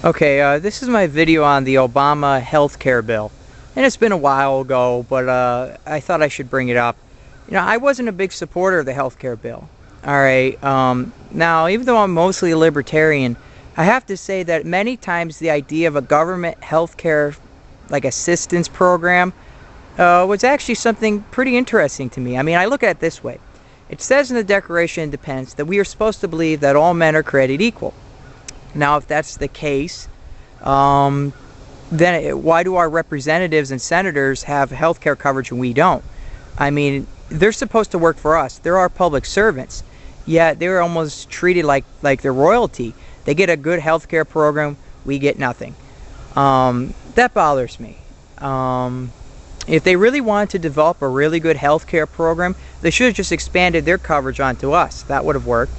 Okay, this is my video on the Obama health care bill. And it's been a while ago, but I thought I should bring it up. I wasn't a big supporter of the health care bill. Alright, now, even though I'm mostly a libertarian, I have to say that many times the idea of a government health care, like, assistance program was actually something pretty interesting to me. I mean, I look at it this way. It says in the Declaration of Independence that we are supposed to believe that all men are created equal. Now, if that's the case, then why do our representatives and senators have health care coverage and we don't? I mean, they're supposed to work for us. They're our public servants. Yet they're almost treated like they're royalty. They get a good health care program. We get nothing. That bothers me. If they really wanted to develop a really good health care program, they should have just expanded their coverage onto us. That would have worked.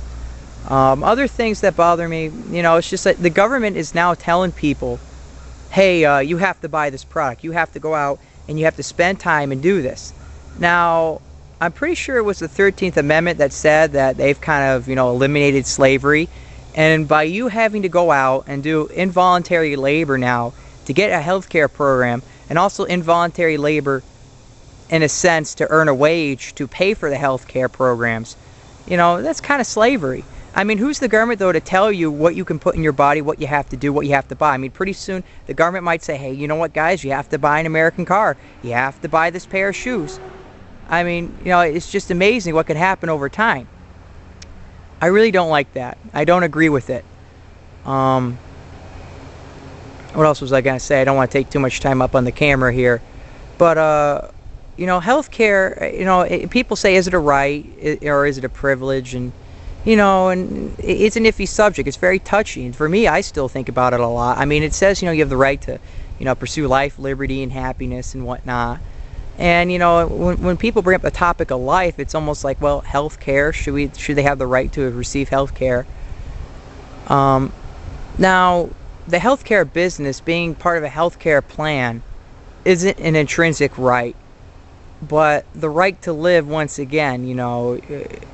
Other things that bother me, it's just that the government is now telling people, hey, you have to buy this product. You have to go out and you have to spend time and do this. Now, I'm pretty sure it was the 13th Amendment that said that they've kind of, eliminated slavery. And by you having to go out and do involuntary labor now to get a health care program, and also involuntary labor, in a sense, to earn a wage to pay for the health care programs, that's kind of slavery. I mean, who's the government, though, to tell you what you can put in your body, what you have to do, what you have to buy? I mean, pretty soon the government might say, hey, you know what, guys, you have to buy an American car. You have to buy this pair of shoes. I mean, it's just amazing what can happen over time. I really don't like that. I don't agree with it. What else was I going to say? I don't want to take too much time up on the camera here. But, healthcare, people say, is it a right or is it a privilege? And, and it's an iffy subject. It's very touchy. And for me, I still think about it a lot. I mean, it says, you have the right to, pursue life, liberty, and happiness and whatnot. And, when people bring up the topic of life, it's almost like, well, healthcare, should they have the right to receive healthcare? Now, the healthcare business, being part of a healthcare plan, isn't an intrinsic right. But the right to live, once again,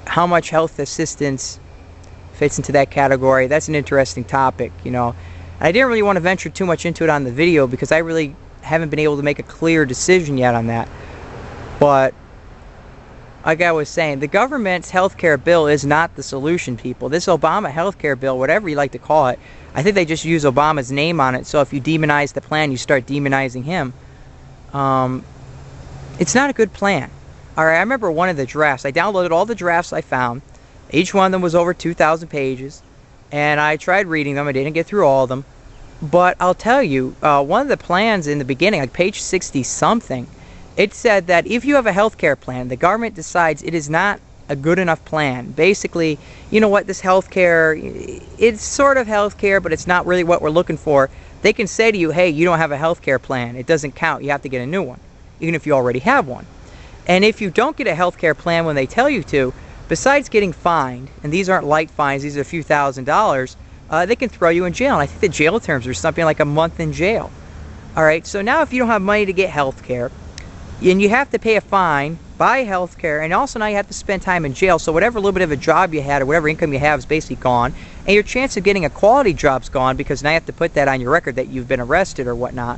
how much health assistance fits into that category, that's an interesting topic, I didn't really want to venture too much into it on the video because I really haven't been able to make a clear decision yet on that. But, like I was saying, the government's healthcare bill is not the solution, people. This Obama healthcare bill, whatever you like to call it, I think they just use Obama's name on it, so if you demonize the plan, you start demonizing him. It's not a good plan. Alright, I remember one of the drafts. I downloaded all the drafts I found. Each one of them was over 2,000 pages. And I tried reading them. I didn't get through all of them. But I'll tell you, one of the plans in the beginning, like page 60-something, it said that if you have a healthcare plan, the government decides it is not a good enough plan. Basically, you know what, this healthcare, it's sort of healthcare, but it's not really what we're looking for. They can say to you, hey, you don't have a healthcare plan. It doesn't count. You have to get a new one, even if you already have one. And if you don't get a healthcare plan when they tell you to, besides getting fined, and these aren't light fines, these are a few $1,000s, they can throw you in jail. And I think the jail terms are something like a month in jail. Alright, so now if you don't have money to get healthcare, and you have to pay a fine, buy healthcare, and also now you have to spend time in jail, so whatever little bit of a job you had or whatever income you have is basically gone, and your chance of getting a quality job's gone because now you have to put that on your record that you've been arrested or whatnot.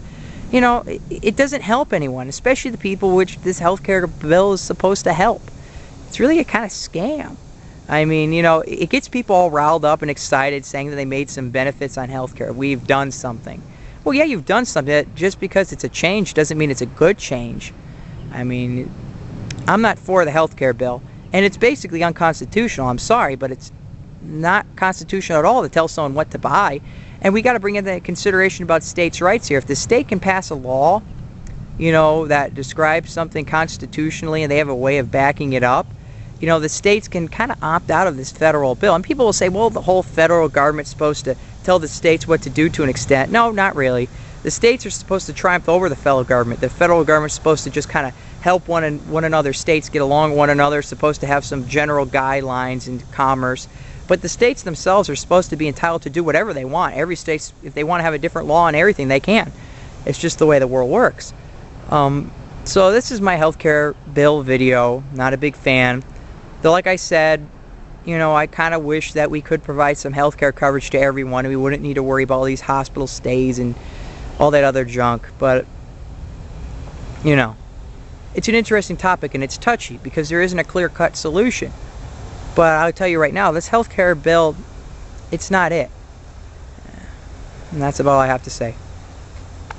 It doesn't help anyone, especially the people which this healthcare bill is supposed to help. It's really a kind of scam. I mean, it gets people all riled up and excited saying that they made some benefits on healthcare. We've done something. Well, yeah, you've done something. Just because it's a change doesn't mean it's a good change. I mean, I'm not for the healthcare bill, and it's basically unconstitutional. I'm sorry, but it's not constitutional at all to tell someone what to buy. And we got to bring in the consideration about states' rights here. If the state can pass a law, that describes something constitutionally and they have a way of backing it up, the states can kind of opt out of this federal bill. And people will say, well, the whole federal government's supposed to tell the states what to do to an extent. No, not really. The states are supposed to triumph over the federal government. The federal government's supposed to just kind of help one another. States get along with one another, supposed to have some general guidelines in commerce. But the states themselves are supposed to be entitled to do whatever they want. Every state, if they want to have a different law on everything, they can. It's just the way the world works. So this is my healthcare bill video. Not a big fan. Though, like I said, you know, I kind of wish that we could provide some health care coverage to everyone and we wouldn't need to worry about all these hospital stays and all that other junk. But, you know, it's an interesting topic and it's touchy because there isn't a clear-cut solution. But I'll tell you right now, this health care bill, it's not it. And that's about all I have to say.